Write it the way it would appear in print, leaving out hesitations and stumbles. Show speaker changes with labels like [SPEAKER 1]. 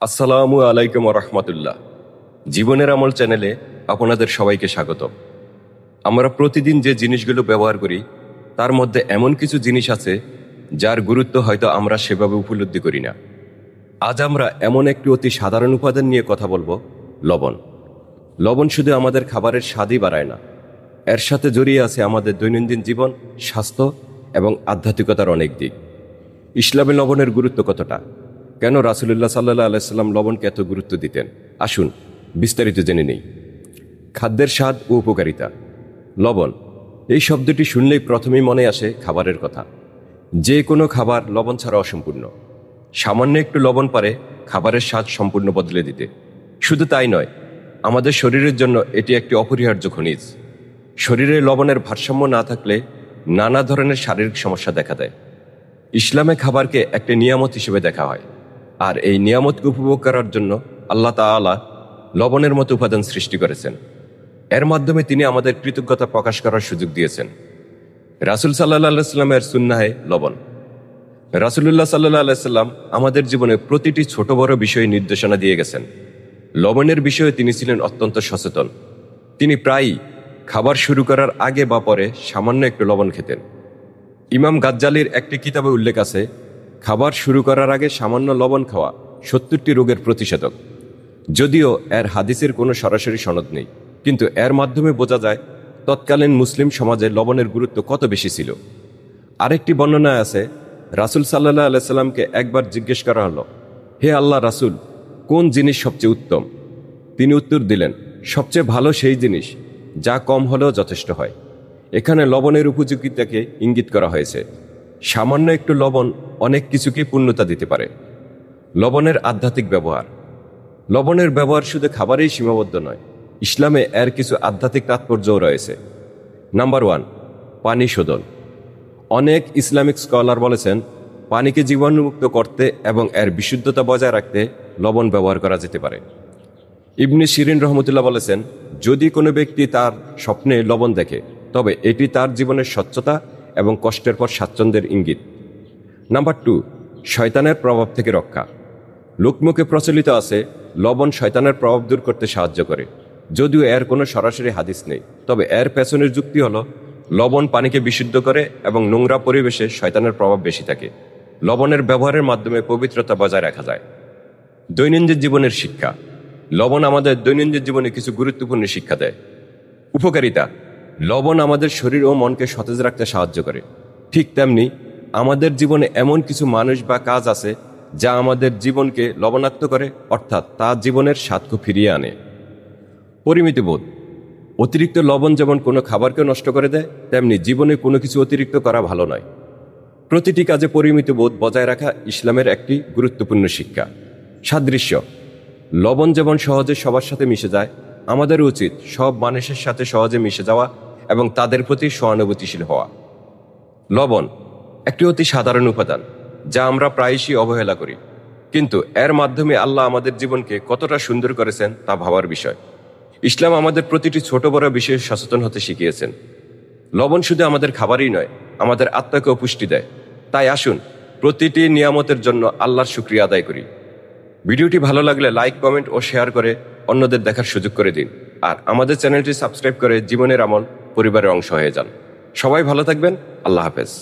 [SPEAKER 1] আসসালামু আলাইকুম রহমতুল্লাহ। জীবনের আমল চ্যানেলে আপনাদের সবাইকে স্বাগত। আমরা প্রতিদিন যে জিনিসগুলো ব্যবহার করি তার মধ্যে এমন কিছু জিনিস আছে যার গুরুত্ব হয়তো আমরা সেভাবে উপলব্ধি করি না। আজ আমরা এমন একটি অতি সাধারণ উপাদান নিয়ে কথা বলবো, লবণ। লবণ শুধু আমাদের খাবারের স্বাদই বাড়ায় না, এর সাথে জড়িয়ে আছে আমাদের দৈনন্দিন জীবন, স্বাস্থ্য এবং আধ্যাত্মিকতার অনেক দিক। ইসলামে লবণের গুরুত্ব কতটা, কেন রাসূলুল্লাহ সাল্লাল্লাহু আলাইহি সাল্লাম লবণকে এত গুরুত্ব দিতেন, আসুন বিস্তারিত জেনে নেই। খাদ্যের স্বাদ ও উপকারিতা। লবণ এই শব্দটি শুনলেই প্রথমেই মনে আসে খাবারের কথা। যে কোনো খাবার লবণ ছাড়া অসম্পূর্ণ। সামান্য একটু লবণ পারে খাবারের স্বাদ সম্পূর্ণ বদলে দিতে। শুধু তাই নয়, আমাদের শরীরের জন্য এটি একটি অপরিহার্য খনিজ। শরীরে লবণের ভারসাম্য না থাকলে নানা ধরনের শারীরিক সমস্যা দেখা দেয়। ইসলামে খাবারকে একটি নিয়ামত হিসেবে দেখা হয়, আর এই নিয়ামতকে উপভোগ করার জন্য আল্লাহ তাআলা লবণের মতো উপাদান সৃষ্টি করেছেন। এর মাধ্যমে তিনি আমাদের কৃতজ্ঞতা প্রকাশ করার সুযোগ দিয়েছেন। রাসূল সাল্লাল্লাহু আলাইহি সাল্লামের সুন্নাহে লবণ। রাসূলুল্লাহ সাল্লাল্লাহু আলাইহি সাল্লাম আমাদের জীবনে প্রতিটি ছোট বড় বিষয়ে নির্দেশনা দিয়ে গেছেন। লবণের বিষয়ে তিনি ছিলেন অত্যন্ত সচেতন। তিনি প্রায়ই খাবার শুরু করার আগে বা পরে সামান্য একটু লবণ খেতেন। ইমাম গাজ্জালির একটি কিতাবে উল্লেখ আছে, খাবার শুরু করার আগে সামান্য লবণ খাওয়া 70টি রোগের প্রতিষেধক। যদিও এর হাদিসের কোনো সরাসরি সনদ নেই, কিন্তু এর মাধ্যমে বোঝা যায় তৎকালীন মুসলিম সমাজে লবণের গুরুত্ব কত বেশি ছিল। আরেকটি বর্ণনায় আছে, রাসূল সাল্লাল্লাহু আলাইহি সাল্লামকে একবার জিজ্ঞেস করা হলো, হে আল্লাহ রাসূল, কোন জিনিস সবচেয়ে উত্তম? তিনি উত্তর দিলেন, সবচেয়ে ভালো সেই জিনিস যা কম হলেও যথেষ্ট হয়। এখানে লবণের উপযোগিতাকে ইঙ্গিত করা হয়েছে। সামান্য একটু লবণ অনেক কিছুকে পূর্ণতা দিতে পারে। লবণের আধ্যাত্মিক ব্যবহার। লবণের ব্যবহার শুধু খাবারেই সীমাবদ্ধ নয়, ইসলামে এর কিছু আধ্যাত্মিক তাৎপর্যও রয়েছে। নাম্বার 1, পানি শোধন। অনেক ইসলামিক স্কলার বলেছেন, পানিকে জীবাণুমুক্ত করতে এবং এর বিশুদ্ধতা বজায় রাখতে লবণ ব্যবহার করা যেতে পারে। ইবনে শিরিন রহমতুল্লাহ বলেছেন, যদি কোনো ব্যক্তি তার স্বপ্নে লবণ দেখে তবে এটি তার জীবনের স্বচ্ছতা এবং কষ্টের পর স্বাচ্ছন্দ্যের ইঙ্গিত। নাম্বার 2, শয়তানের প্রভাব থেকে রক্ষা। লোকমুখে প্রচলিত আছে লবণ শয়তানের প্রভাব দূর করতে সাহায্য করে। যদিও এর কোনো সরাসরি হাদিস নেই, তবে এর পেছনের যুক্তি হলো লবণ পানিকে বিশুদ্ধ করে এবং নোংরা পরিবেশে শয়তানের প্রভাব বেশি থাকে। লবণের ব্যবহারের মাধ্যমে পবিত্রতা বজায় রাখা যায়। দৈনন্দিন জীবনের শিক্ষা। লবণ আমাদের দৈনন্দিন জীবনে কিছু গুরুত্বপূর্ণ শিক্ষা দেয়। উপকারিতা। লবণ আমাদের শরীর ও মনকে সতেজ রাখতে সাহায্য করে। ঠিক তেমনি আমাদের জীবনে এমন কিছু মানুষ বা কাজ আছে যা আমাদের জীবনকে লবণাক্ত করে, অর্থাৎ তা জীবনের স্বাদকে ফিরিয়ে আনে। পরিমিতিবোধ। অতিরিক্ত লবণ যেমন কোনো খাবারকে নষ্ট করে দেয়, তেমনি জীবনে কোনো কিছু অতিরিক্ত করা ভালো নয়। প্রতিটি কাজে পরিমিতিবোধ বজায় রাখা ইসলামের একটি গুরুত্বপূর্ণ শিক্ষা। সাদৃশ্য। লবণ যেমন সহজে সবার সাথে মিশে যায়, আমাদের উচিত সব মানুষের সাথে সহজে মিশে যাওয়া এবং তাদের প্রতি সহানুভূতিশীল হওয়া। লবণ একটি অতি সাধারণ উপাদান যা আমরা প্রায়শই অবহেলা করি, কিন্তু এর মাধ্যমে আল্লাহ আমাদের জীবনকে কতটা সুন্দর করেছেন তা ভাবার বিষয়। ইসলাম আমাদের প্রতিটি ছোট বড় বিষয়ে সচেতন হতে শিখিয়েছেন। লবণ শুধু আমাদের খাবারই নয়, আমাদের আত্মাকেও পুষ্টি দেয়। তাই আসুন প্রতিটি নিয়ামতের জন্য আল্লাহর শুকরিয়া আদায় করি। ভিডিওটি ভালো লাগলে লাইক, কমেন্ট ও শেয়ার করে অন্যদের দেখার সুযোগ করে দিন। আর আমাদের চ্যানেলটি সাবস্ক্রাইব করে জীবনের আমল পরিবারের অংশ হয়ে যান। সবাই ভালো থাকবেন। আল্লাহ হাফেজ।